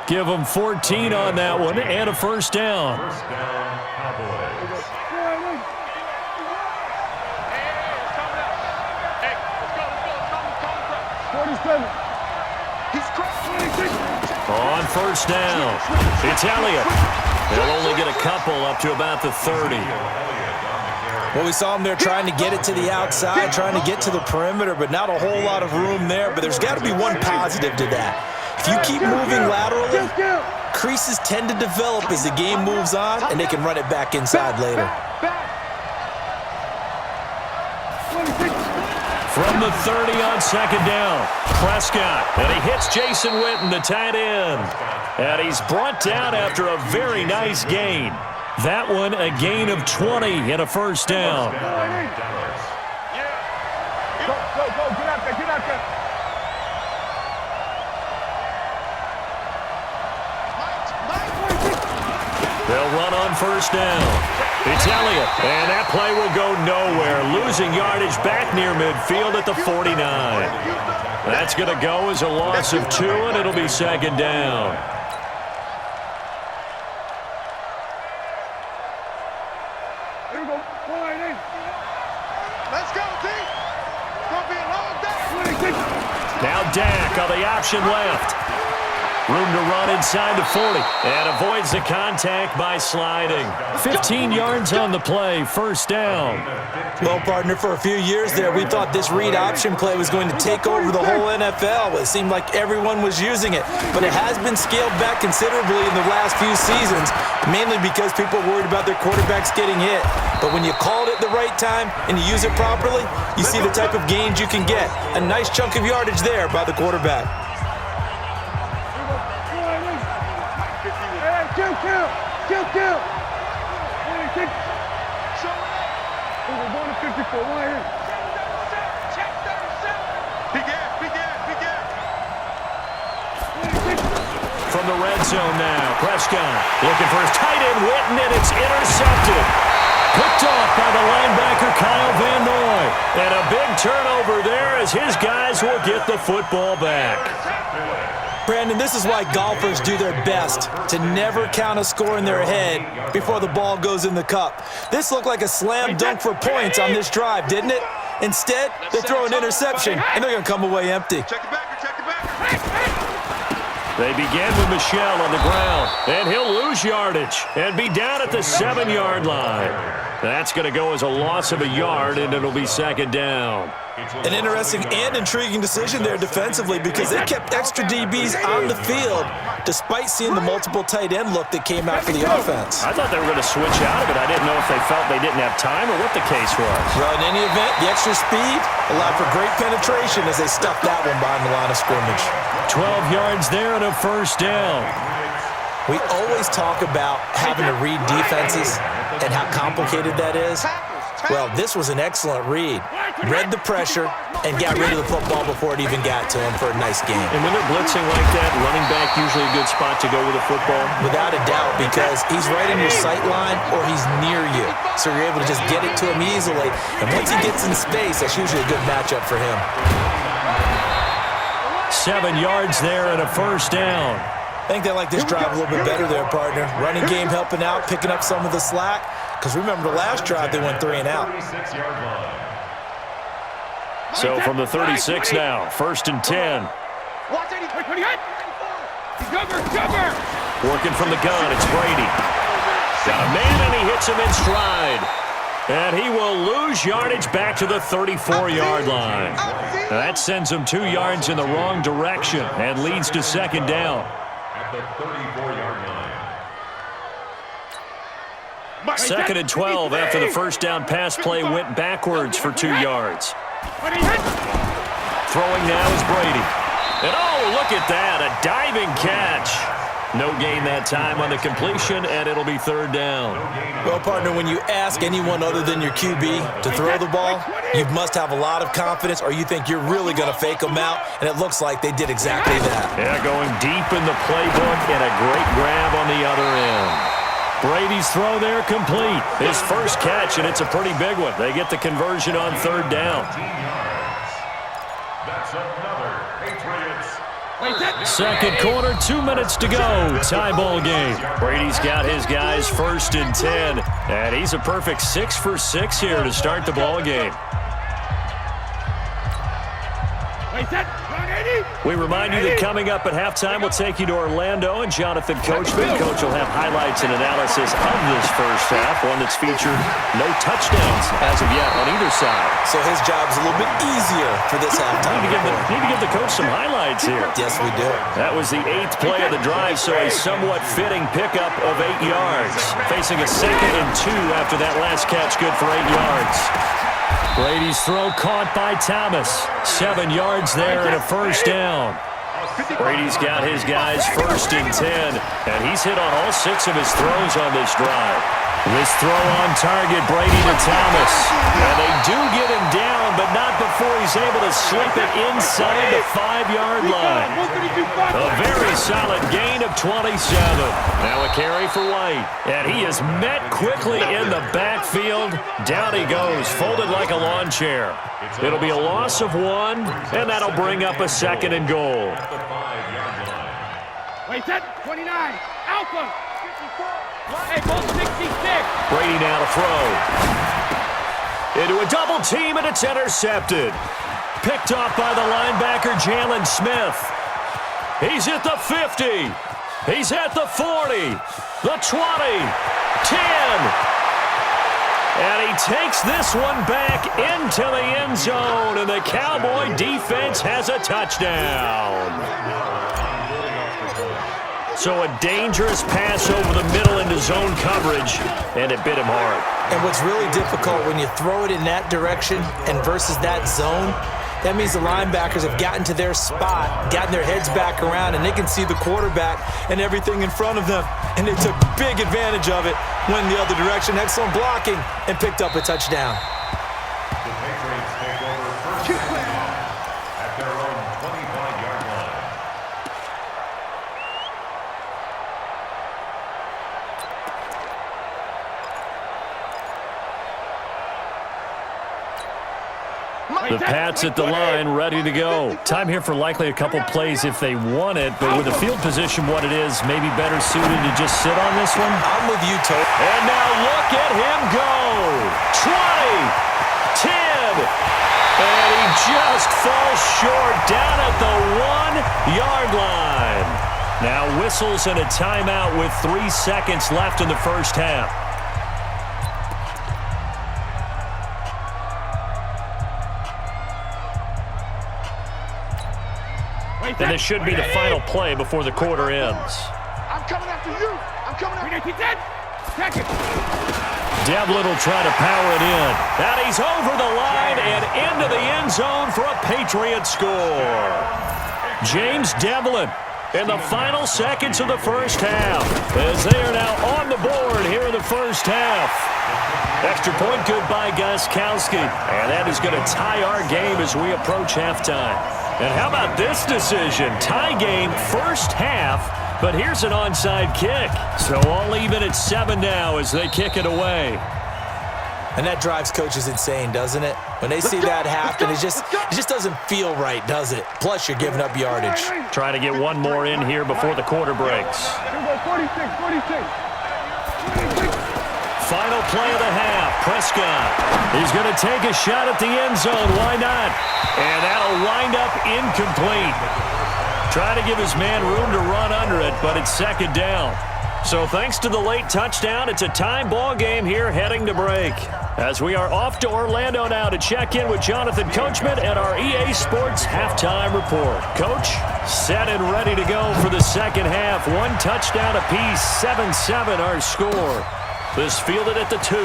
Give them 14 on that one and a first down. First down, Cowboys. On first down, it's Elliott. They'll only get a couple up to about the 30. Well, we saw him there trying to get it to the outside, trying to get to the perimeter, but not a whole lot of room there. But there's got to be one positive to that. If you keep moving laterally, creases tend to develop as the game moves on, and they can run it back inside later. From the 30 on second down, Prescott, and he hits Jason Witten, the tight end. And he's brought down after a very nice gain. That one a gain of 20 and a first down. Go, get out there, get out there. They'll run on first down. It's Elliott, and that play will go nowhere. Losing yardage back near midfield at the 49. That's going to go as a loss of 2, and it'll be second down. Here we go. Let's go, D. It's going to be a long day. Now Dak on the option left. Room to run inside the 40. And avoids the contact by sliding. 15 yards on the play. First down. Well, partner, for a few years there, we thought this read option play was going to take over the whole NFL. It seemed like everyone was using it. But it has been scaled back considerably in the last few seasons, mainly because people are worried about their quarterbacks getting hit. But when you call it at the right time and you use it properly, you see the type of gains you can get. A nice chunk of yardage there by the quarterback. Kill. 26. We're going to 54. Right here. Check 37. From the red zone now, Prescott looking for his tight end Witten, and it's intercepted. Picked off by the linebacker Kyle Van Noy. And a big turnover there as his guys will get the football back. Brandon, this is why golfers do their best to never count a score in their head before the ball goes in the cup. This looked like a slam dunk for points on this drive, didn't it? Instead, they throw an interception, and they're going to come away empty. Check it back. They begin with Michel on the ground, and he'll lose yardage and be down at the 7-yard line. That's going to go as a loss of a yard, and it'll be second down. An interesting and intriguing decision there defensively because they kept extra DBs on the field despite seeing the multiple tight end look that came out for the offense. I thought they were going to switch out of it. I didn't know if they felt they didn't have time or what the case was. Well, in any event, the extra speed allowed for great penetration as they stuffed that one behind the line of scrimmage. 12 yards there and a first down. We always talk about having to read defenses and how complicated that is. Well, this was an excellent read. Read the pressure and got rid of the football before it even got to him for a nice game. And when they're blitzing like that, running back usually a good spot to go with the football? Without a doubt, because he's right in your sight line or he's near you. So you're able to just get it to him easily. And once he gets in space, that's usually a good matchup for him. 7 yards there and a first down. I think they like this drive a little bit better there, partner. Running game helping out, picking up some of the slack. Because remember the last drive, they went 3 and out. So from the 36 now, first and 10. Working from the gun, it's Brady. Got a man, and he hits him in stride. And he will lose yardage back to the 34-yard line. That sends him 2 yards in the wrong direction and leads to second down. At the 34-yard line. Second and 12 after the first down pass play went backwards for 2 yards. Throwing now is Brady. And oh, look at that, a diving catch. No gain that time on the completion, and it'll be third down. Well, partner, when you ask anyone other than your QB to throw the ball, you must have a lot of confidence or you think you're really going to fake them out, and it looks like they did exactly that. Yeah, going deep in the playbook and a great grab on the other end. Brady's throw there complete. His first catch, and it's a pretty big one. They get the conversion on third down. That's another Patriots Second quarter, 2 minutes to go. Tie ball game. Brady's got his guys 1st and 10. And he's a perfect 6 for 6 here to start the ball game. We remind you that coming up at halftime, we'll take you to Orlando and Jonathan Coachman. Coach will have highlights and analysis of this first half, one that's featured no touchdowns as of yet on either side. So his job's a little bit easier for this halftime. Need to give the coach some highlights here. Yes, we do. That was the 8th play of the drive, so a somewhat fitting pickup of 8 yards. Facing a 2nd and 2 after that last catch, good for 8 yards. Brady's throw caught by Thomas. 7 yards there and a first down. Brady's got his guys 1st and 10, and he's hit on all 6 of his throws on this drive. This throw on target, Brady to Thomas. And they do get him down, but not before he's able to slip it inside the 5-yard line. A very solid gain of 27. Now a carry for White. And he is met quickly in the backfield. Down he goes, folded like a lawn chair. It'll be a loss of 1, and that'll bring up a 2nd and goal. Wait, set, 29, Alpha. Hey, ball 66. Brady now to throw. Into a double team, and it's intercepted. Picked off by the linebacker, Jalen Smith. He's at the 50. He's at the 40. The 20. 10. And he takes this one back into the end zone, and the Cowboy defense has a touchdown. So a dangerous pass over the middle into zone coverage, and it bit him hard. And what's really difficult when you throw it in that direction and versus that zone, that means the linebackers have gotten to their spot, gotten their heads back around, and they can see the quarterback and everything in front of them. And they took big advantage of it, went the other direction, excellent blocking, and picked up a touchdown. The Patriots take over first and 10 at their own 25-yard line. The Pats at the line, ready to go. Time here for likely a couple plays if they want it, but with the field position what it is, maybe better suited to just sit on this one. I'm with you, Toad. And now look at him go. 20, 10, and he just falls short down at the 1-yard line. Now whistles and a timeout with 3 seconds left in the first half. And this should be the final play before the quarter ends. I'm coming after you. I'm coming after you. Take it. Devlin will try to power it in. And he's over the line and into the end zone for a Patriot score. James Devlin in the final seconds of the first half, as they are now on the board here in the first half. Extra point good by Gostkowski. And that is going to tie our game as we approach halftime. And how about this decision? Tie game first half, but here's an onside kick. So all even at 7 now as they kick it away. And that drives coaches insane, doesn't it? When they see that happen, it just doesn't feel right, does it? Plus, you're giving up yardage. Trying to get one more in here before the quarter breaks. 46. Final play of the half. Prescott. He's going to take a shot at the end zone. Why not? And that'll wind up incomplete. Trying to give his man room to run under it, but it's 2nd down. So thanks to the late touchdown, it's a time ball game here heading to break. As we are off to Orlando now to check in with Jonathan Coachman at our EA Sports Halftime Report. Coach, set and ready to go for the second half. 1 touchdown apiece, 7-7 our score. This fielded at the 2.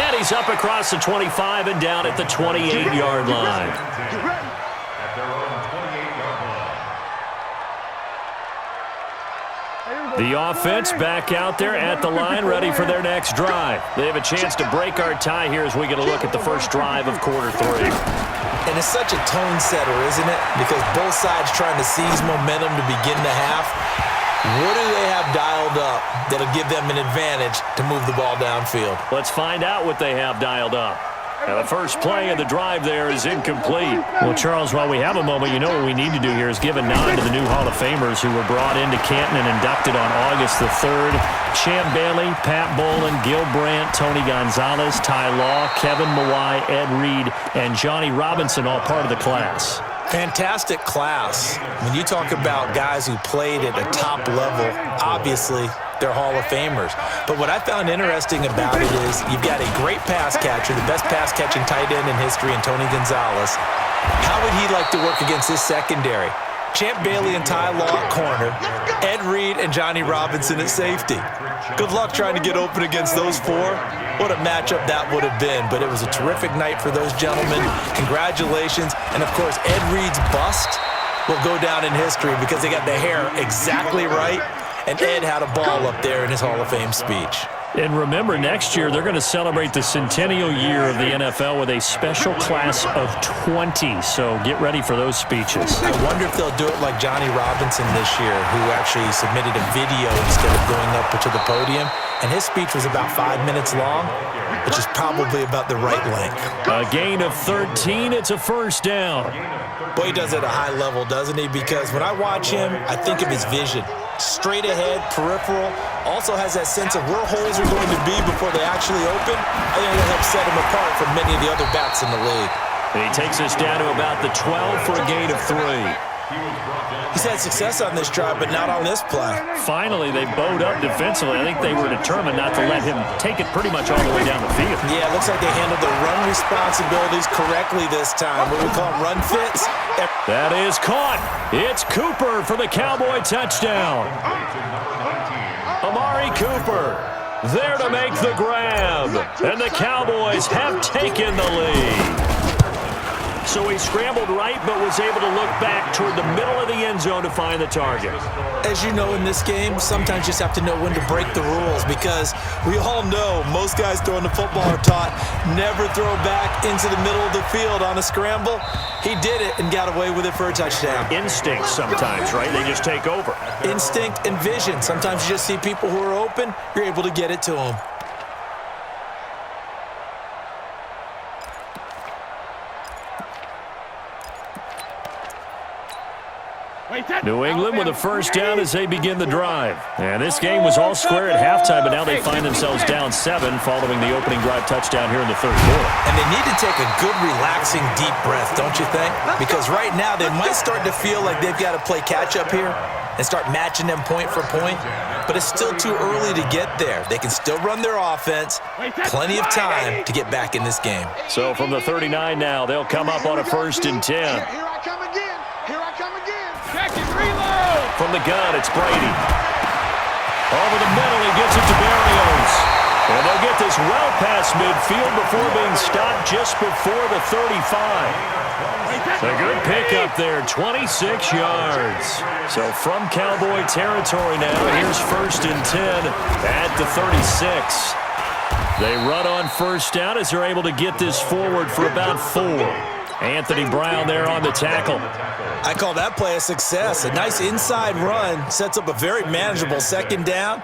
And he's up across the 25 and down at the 28-yard line. At their own 28-yard line. The offense back out there at the line, ready for their next drive. They have a chance to break our tie here as we get a look at the first drive of quarter 3. And it's such a tone setter, isn't it? Because both sides trying to seize momentum to begin the half. What do they have dialed up that'll give them an advantage to move the ball downfield? Let's find out what they have dialed up. Now the first play of the drive there is incomplete. Well, Charles, while we have a moment, you know what we need to do here is give a nod to the new Hall of Famers who were brought into Canton and inducted on August the 3rd. Champ Bailey, Pat Bolin, Gil Brandt, Tony Gonzalez, Ty Law, Kevin Mawai, Ed Reed, and Johnny Robinson, all part of the class. Fantastic class. When you talk about guys who played at a top level, obviously they're Hall of Famers. But what I found interesting about it is you've got a great pass catcher, the best pass-catching tight end in history, in Tony Gonzalez. How would he like to work against his secondary? Champ Bailey and Ty Law at corner, Ed Reed and Johnny Robinson at safety. Good luck trying to get open against those four. What a matchup that would have been, but it was a terrific night for those gentlemen. Congratulations. And, of course, Ed Reed's bust will go down in history because they got the hair exactly right, and Ed had a ball up there in his Hall of Fame speech. And remember, next year they're going to celebrate the centennial year of the NFL with a special class of 20. So get ready for those speeches. I wonder if they'll do it like Johnny Robinson this year, who actually submitted a video instead of going up to the podium. And his speech was about 5 minutes long, which is probably about the right length. A gain of 13. It's a first down. Boy, he does it at a high level, doesn't he? Because when I watch him, I think of his vision. Straight ahead, peripheral, also has that sense of where holes are going to be before they actually open. I think that helps set him apart from many of the other backs in the league. And he takes us down to about the 12 for a gain of 3. He's had success on this drive, but not on this play. Finally, they bowed up defensively. I think they were determined not to let him take it pretty much all the way down the field. Yeah, it looks like they handled the run responsibilities correctly this time. What we call run fits. That is caught. It's Cooper for the Cowboy touchdown. Amari Cooper there to make the grab. And the Cowboys have taken the lead. So he scrambled right, but was able to look back toward the middle of the end zone to find the target. As you know, in this game, sometimes you just have to know when to break the rules, because we all know most guys throwing the football are taught never throw back into the middle of the field on a scramble. He did it and got away with it for a touchdown. Instinct sometimes, right? They just take over. Instinct and vision. Sometimes you just see people who are open, you're able to get it to them. New England with a first down as they begin the drive. And this game was all square at halftime, but now they find themselves down 7 following the opening drive touchdown here in the third quarter. And they need to take a good, relaxing, deep breath, don't you think? Because right now they might start to feel like they've got to play catch-up here and start matching them point for point. But it's still too early to get there. They can still run their offense. Plenty of time to get back in this game. So from the 39 now, they'll come up on a 1st and 10. Here I come again. Here I come again. Second reload. From the gun, it's Brady. Over the middle, he gets it to Berrios. And they'll get this well past midfield before being stopped just before the 35. A good pickup there, 26 yards. So from Cowboy territory now, here's 1st and 10 at the 36. They run on first down as they're able to get this forward for about 4. Anthony Brown there on the tackle. I call that play a success. A nice inside run sets up a very manageable second down.